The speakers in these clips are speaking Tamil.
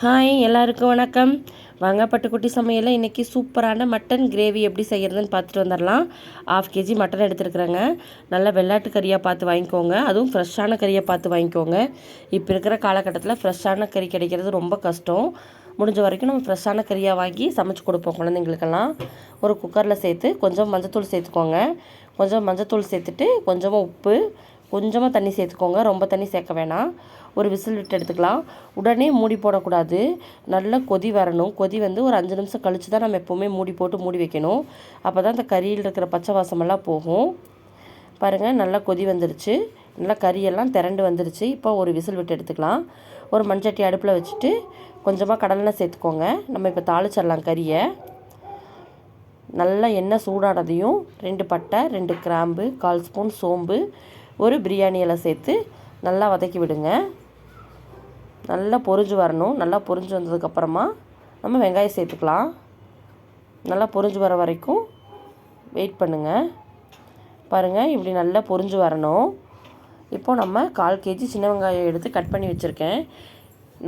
ஹாய் எல்லாருக்கும் வணக்கம். வாங்க பட்டுக்குட்டி சமையலில் இன்றைக்கி சூப்பரான மட்டன் கிரேவி எப்படி செய்கிறதுன்னு பார்த்துட்டு வந்துடலாம். 1/2 kg மட்டன் எடுத்துருக்குறேங்க. நல்லா வெள்ளாட்டு கறியாக பார்த்து வாங்கிக்கோங்க. அதுவும் ஃப்ரெஷ்ஷான கறியாக பார்த்து வாங்கிக்கோங்க. இப்போ இருக்கிற காலகட்டத்தில் ஃப்ரெஷ்ஷான கறி கிடைக்கிறது ரொம்ப கஷ்டம். முடிஞ்ச வரைக்கும் நம்ம ஃப்ரெஷ்ஷான கறியாக வாங்கி சமைச்சு கொடுப்போம் குழந்தைங்களுக்கெல்லாம். ஒரு குக்கரில் சேர்த்து கொஞ்சம் மஞ்சத்தூள் சேர்த்துக்கோங்க. கொஞ்சம் மஞ்சத்தூள் சேர்த்துட்டு கொஞ்சமாக உப்பு, கொஞ்சமாக தண்ணி சேர்த்துக்கோங்க. ரொம்ப தண்ணி சேர்க்க வேணாம். ஒரு விசில் விட்டு எடுத்துக்கலாம். உடனே மூடி போடக்கூடாது. நல்லா கொதி வரணும். கொதி வந்து ஒரு 5 நிமிஷம் கழித்து தான் நம்ம எப்போவுமே மூடி போட்டு மூடி வைக்கணும். அப்போ தான் அந்த கறியில் இருக்கிற பச்சை வாசமெல்லாம் போகும். பாருங்கள், நல்லா கொதி வந்துருச்சு. நல்லா கறியெல்லாம் திரண்டு வந்துருச்சு. இப்போ ஒரு விசில் விட்டு எடுத்துக்கலாம். ஒரு மண்சட்டி அடுப்பில் வச்சுட்டு கொஞ்சமாக கடலெண்ணெய் சேர்த்துக்கோங்க. நம்ம இப்போ தாளிச்சிடலாம் கறியை. நல்லா எண்ணெய் சூடானதையும் 2 பட்டை, 2 கிராம்பு, 1/4 ஸ்பூன் சோம்பு, ஒரு பிரியாணி இலை சேர்த்து நல்லா வதக்கி விடுங்க. நல்லா பொரிஞ்சு வரணும். நல்லா பொரிஞ்சு வந்ததுக்கப்புறமா நம்ம வெங்காயம் சேர்த்துக்கலாம். நல்லா பொரிஞ்சு வர வரைக்கும் வெயிட் பண்ணுங்கள். பாருங்கள், இப்படி நல்லா பொரிஞ்சு வரணும். இப்போது நம்ம 1/4 kg சின்ன வெங்காயம் எடுத்து கட் பண்ணி வச்சுருக்கேன்.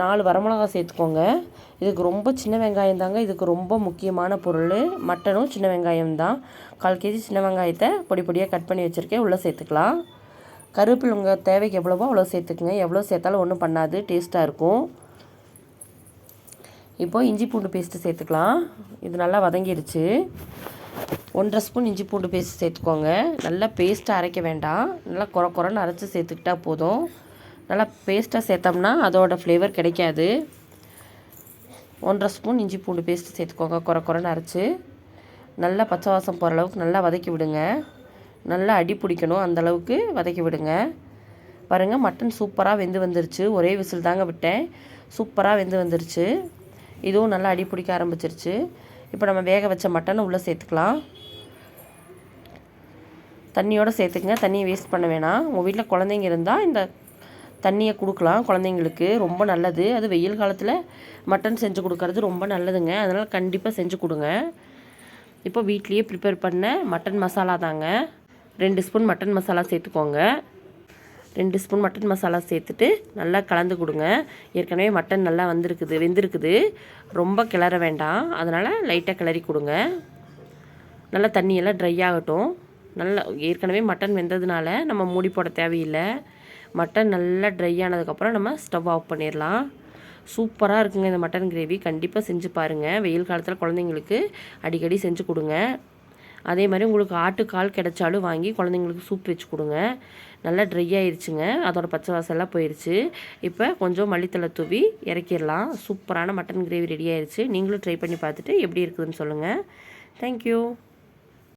4 வரமிளகாய் சேர்த்துக்கோங்க. இதுக்கு ரொம்ப சின்ன வெங்காயம் தாங்க இதுக்கு ரொம்ப முக்கியமான பொருள். மட்டனும் சின்ன வெங்காயம் தான். 1/4 kg சின்ன வெங்காயத்தை பொடி பொடியாக கட் பண்ணி வச்சுருக்கேன். உள்ளே சேர்த்துக்கலாம். கருவேப்பிலை உங்கள் தேவைக்கு எவ்வளவோ அவ்வளோ சேர்த்துக்குங்க. எவ்வளோ சேர்த்தாலும் ஒன்றும் பண்ணாது, டேஸ்ட்டாக இருக்கும். இப்போது இஞ்சி பூண்டு பேஸ்ட்டு சேர்த்துக்கலாம். இது நல்லா வதங்கிடுச்சு. 1/2 ஸ்பூன் இஞ்சி பூண்டு பேஸ்ட் சேர்த்துக்கோங்க. நல்லா பேஸ்ட்டாக அரைக்க வேண்டாம். நல்லா குறைன்னு அரைச்சி சேர்த்துக்கிட்டா போதும். நல்லா பேஸ்ட்டாக சேர்த்தோம்னா அதோட ஃப்ளேவர் கிடைக்காது. 1/2 ஸ்பூன் இஞ்சி பூண்டு பேஸ்ட்டு சேர்த்துக்கோங்க. குறைன்னு அரைச்சி நல்லா பச்சை வாசம் போகிற அளவுக்கு நல்லா வதக்கி விடுங்க. நல்லா அடி பிடிக்கணும், அந்தளவுக்கு வதக்கி விடுங்க. பாருங்கள், மட்டன் சூப்பராக வெந்து வந்துருச்சு. ஒரே விசில் தாங்க விட்டேன். சூப்பராக வெந்து வந்துருச்சு. இதுவும் நல்லா அடி பிடிக்க ஆரம்பிச்சிருச்சு. இப்போ நம்ம வேக வச்ச மட்டனை உள்ளே சேர்த்துக்கலாம். தண்ணியோடு சேர்த்துக்குங்க. தண்ணியை வேஸ்ட் பண்ண வேணாம். உங்கள் வீட்டில் குழந்தைங்க இருந்தால் இந்த தண்ணியை கொடுக்கலாம். குழந்தைங்களுக்கு ரொம்ப நல்லது. அது வெயில் காலத்தில் மட்டன் செஞ்சு கொடுக்கறது ரொம்ப நல்லதுங்க. அதனால் கண்டிப்பாக செஞ்சு கொடுங்க. இப்போ வீட்லேயே ப்ரிப்பேர் பண்ண மட்டன் மசாலா தாங்க. 2 ஸ்பூன் மட்டன் மசாலா சேர்த்துக்கோங்க. 2 ஸ்பூன் மட்டன் மசாலா சேர்த்துட்டு நல்லா கலந்து கொடுங்க. ஏற்கனவே மட்டன் நல்லா வெந்திருக்குது. ரொம்ப கிளற வேண்டாம். அதனால் லைட்டாக கிளறி கொடுங்க. நல்லா தண்ணியெல்லாம் ட்ரை ஆகட்டும். நல்லா ஏற்கனவே மட்டன் வெந்ததுனால நம்ம மூடி போட தேவையில்லை. மட்டன் நல்லா ட்ரை ஆனதுக்கப்புறம் நம்ம ஸ்டவ் ஆஃப் பண்ணிடலாம். சூப்பராக இருக்குங்க இந்த மட்டன் கிரேவி. கண்டிப்பாக செஞ்சு பாருங்கள். வெயில் காலத்தில் குழந்தைங்களுக்கு அடிக்கடி செஞ்சு கொடுங்க. அதே மாதிரி உங்களுக்கு ஆட்டுக்கால் கிடைச்சாலும் வாங்கி குழந்தைங்களுக்கு சூப் வச்சு கொடுங்க. நல்லா ட்ரை ஆயிடுச்சுங்க. அதோட பச்சை வாசல்லாம் போயிடுச்சு. இப்போ கொஞ்சம் மல்லித்தலை தூவி இறக்கிடலாம். சூப்பரான மட்டன் கிரேவி ரெடி ஆயிடுச்சு. நீங்களும் ட்ரை பண்ணி பார்த்துட்டு எப்படி இருக்குதுன்னு சொல்லுங்கள். தேங்க்யூ.